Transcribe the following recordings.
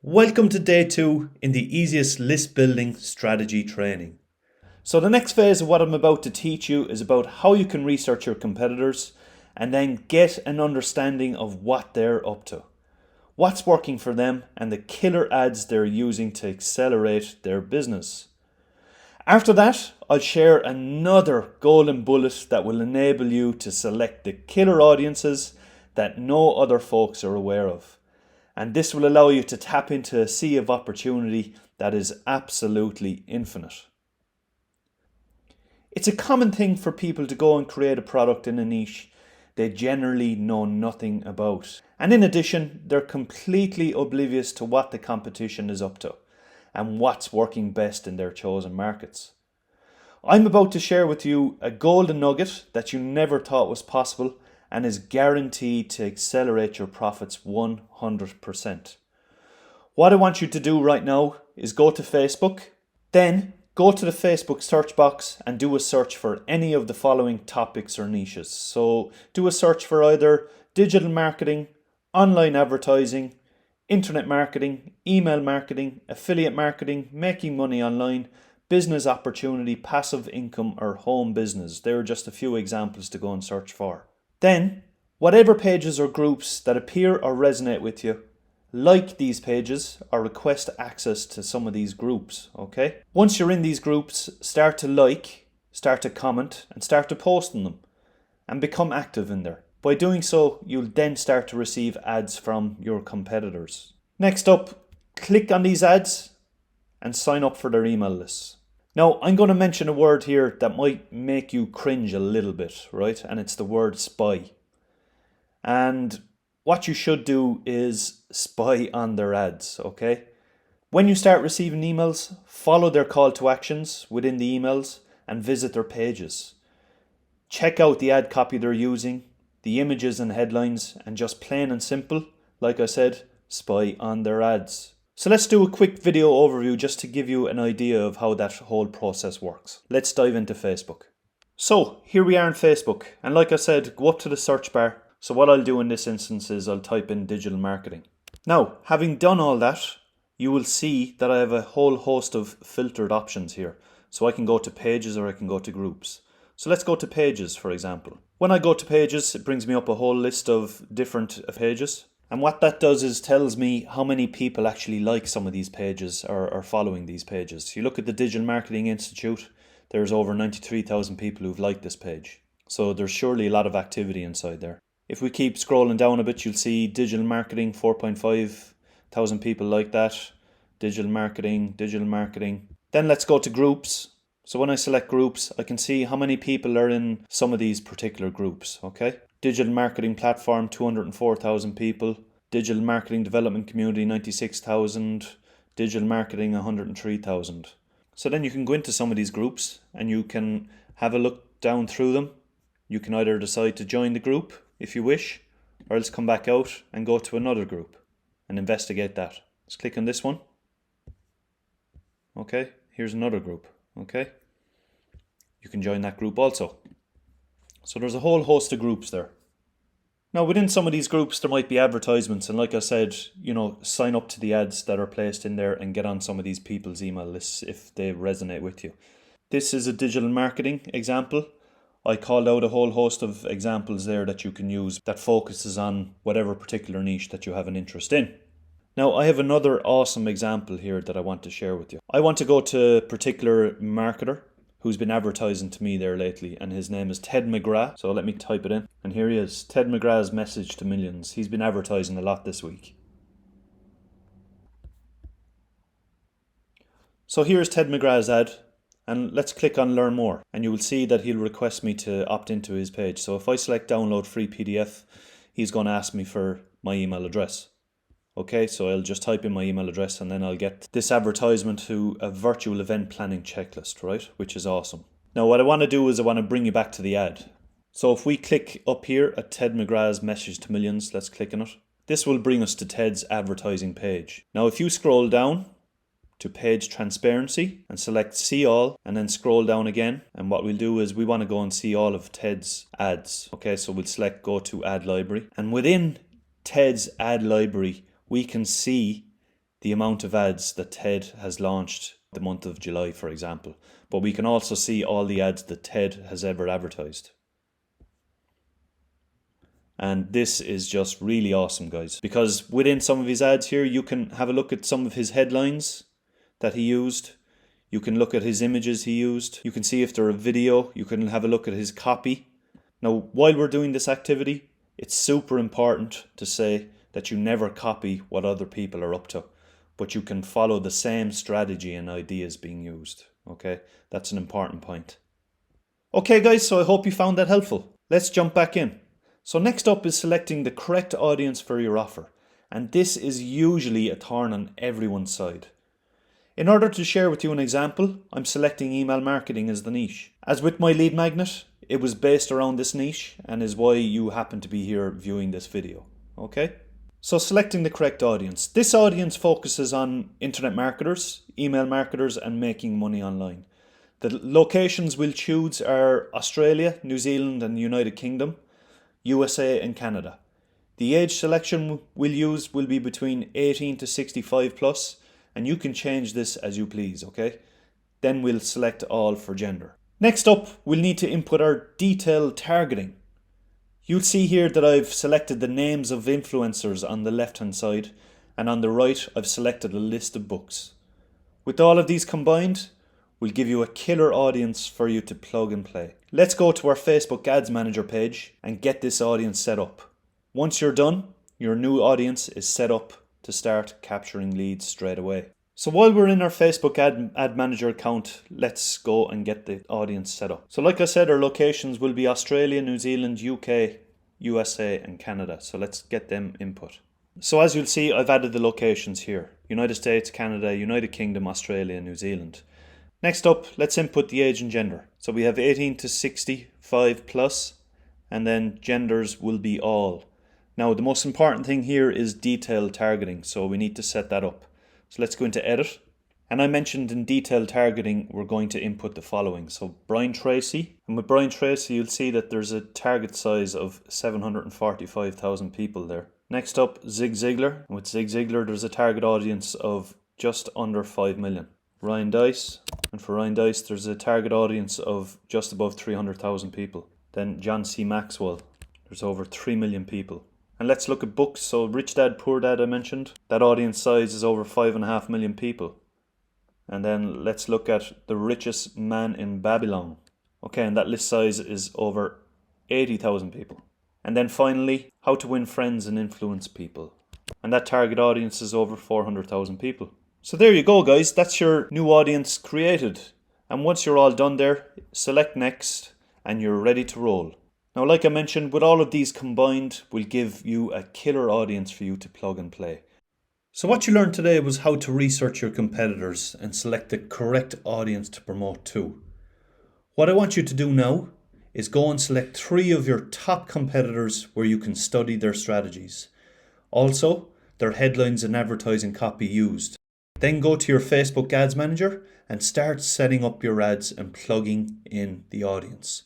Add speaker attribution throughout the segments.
Speaker 1: Welcome to day 2 in the easiest list building strategy training. So the next phase of what I'm about to teach you is about how you can research your competitors and then get an understanding of what they're up to, what's working for them and the killer ads they're using to accelerate their business. After that, I'll share another golden bullet that will enable you to select the killer audiences that no other folks are aware of. And this will allow you to tap into a sea of opportunity that is absolutely infinite. It's a common thing for people to go and create a product in a niche they generally know nothing about. And in addition, they're completely oblivious to what the competition is up to and what's working best in their chosen markets. I'm about to share with you a golden nugget that you never thought was possible and is guaranteed to accelerate your profits 100%. What I want you to do right now is go to Facebook, then go to the Facebook search box and do a search for any of the following topics or niches. So do a search for either digital marketing, online advertising, internet marketing, email marketing, affiliate marketing, making money online, business opportunity, passive income, or home business. There are just a few examples to go and search for. Then, whatever pages or groups that appear or resonate with you, like these pages or request access to some of these groups, okay? Once you're in these groups, start to like, start to comment, and start to post in them, and become active in there. By doing so, you'll then start to receive ads from your competitors. Next up, click on these ads and sign up for their email lists. Now, I'm going to mention a word here that might make you cringe a little bit, right? And it's the word spy. And what you should do is spy on their ads, okay? When you start receiving emails, follow their call to actions within the emails and visit their pages. Check out the ad copy they're using, the images and headlines, and just plain and simple, like I said, spy on their ads. So let's do a quick video overview just to give you an idea of how that whole process works. Let's dive into Facebook. So here we are in Facebook, and like I said, go up to the search bar. So what I'll do in this instance is I'll type in digital marketing. Now, having done all that, you will see that I have a whole host of filtered options here. So I can go to pages or I can go to groups. So let's go to pages, for example. When I go to pages, it brings me up a whole list of different pages. And what that does is tells me how many people actually like some of these pages or are following these pages. You look at the Digital Marketing Institute, there's over 93,000 people who've liked this page. So there's surely a lot of activity inside there. If we keep scrolling down a bit, you'll see digital marketing, 4.5 thousand people like that. Digital marketing. Then let's go to groups. So when I select groups, I can see how many people are in some of these particular groups, okay? Digital marketing platform, 204,000 people. Digital marketing development community, 96,000. Digital marketing, 103,000. So then you can go into some of these groups and you can have a look down through them. You can either decide to join the group if you wish, or else come back out and go to another group and investigate that. Let's click on this one. Okay, here's another group, okay? You can join that group also. So there's a whole host of groups there. Now within some of these groups there might be advertisements, and like I said, sign up to the ads that are placed in there and get on some of these people's email lists if they resonate with you. This is a digital marketing example. I called out a whole host of examples there that you can use that focuses on whatever particular niche that you have an interest in. Now I have another awesome example here that I want to share with you. I want to go to a particular marketer who's been advertising to me there lately, and his name is Ted McGrath. So let me type it in, and here he is, Ted McGrath's message to millions. He's been advertising a lot this week. So here's Ted McGrath's ad, and let's click on learn more, and you will see that he'll request me to opt into his page. So if I select download free PDF, he's going to ask me for my email address. Okay, so I'll just type in my email address and then I'll get this advertisement to a virtual event planning checklist, right? Which is awesome. Now what I want to do is I want to bring you back to the ad. So if we click up here at Ted McGrath's message to millions, let's click on it. This will bring us to Ted's advertising page. Now if you scroll down to page transparency and select see all and then scroll down again, and what we'll do is we want to go and see all of Ted's ads. Okay, so we'll select go to ad library, and within Ted's ad library we can see the amount of ads that TED has launched the month of July, for example. But we can also see all the ads that TED has ever advertised. And this is just really awesome, guys, because within some of his ads here, you can have a look at some of his headlines that he used. You can look at his images he used. You can see if they're a video. You can have a look at his copy. Now, while we're doing this activity, it's super important to say that you never copy what other people are up to, but you can follow the same strategy and ideas being used. Okay, that's an important point. Okay, guys, so I hope you found that helpful. Let's jump back in. So next up is selecting the correct audience for your offer. And this is usually a thorn on everyone's side. In order to share with you an example, I'm selecting email marketing as the niche. As with my lead magnet, it was based around this niche and is why you happen to be here viewing this video. Okay? So selecting the correct audience. This audience focuses on internet marketers, email marketers, and making money online. The locations we'll choose are Australia, New Zealand, and the United Kingdom, USA and Canada. The age selection we'll use will be between 18 to 65 plus, and you can change this as you please, okay? Then we'll select all for gender. Next up, we'll need to input our detailed targeting. You'll see here that I've selected the names of influencers on the left hand side, and on the right I've selected a list of books. With all of these combined, we'll give you a killer audience for you to plug and play. Let's go to our Facebook Ads Manager page and get this audience set up. Once you're done, your new audience is set up to start capturing leads straight away. So while we're in our Facebook Ad Manager account, let's go and get the audience set up. So like I said, our locations will be Australia, New Zealand, UK, USA and Canada. So let's get them input. So as you'll see, I've added the locations here. United States, Canada, United Kingdom, Australia and New Zealand. Next up, let's input the age and gender. So we have 18 to 65 plus, and then genders will be all. Now the most important thing here is detailed targeting, so we need to set that up. So let's go into edit. And I mentioned in detailed targeting, we're going to input the following. So Brian Tracy, and with Brian Tracy, you'll see that there's a target size of 745,000 people there. Next up, Zig Ziglar. And with Zig Ziglar, there's a target audience of just under 5 million. Ryan Dice, and for Ryan Dice there's a target audience of just above 300,000 people. Then John C. Maxwell, there's over 3 million people. And let's look at books. So Rich Dad Poor Dad I mentioned, that audience size is over 5.5 million people. And then let's look at The Richest Man in Babylon. Okay, and that list size is over 80,000 people. And then finally, How to Win Friends and Influence People, and that target audience is over 400,000 people. So there you go, guys, that's your new audience created. And once you're all done there, select next and you're ready to roll. Now, like I mentioned, with all of these combined, we'll give you a killer audience for you to plug and play. So what you learned today was how to research your competitors and select the correct audience to promote to. What I want you to do now is go and select 3 of your top competitors where you can study their strategies. Also, their headlines and advertising copy used. Then go to your Facebook Ads Manager and start setting up your ads and plugging in the audience.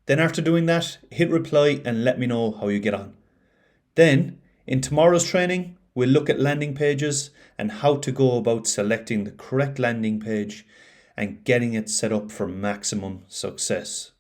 Speaker 1: Then after doing that, hit reply and let me know how you get on. Then, in tomorrow's training, we'll look at landing pages and how to go about selecting the correct landing page and getting it set up for maximum success.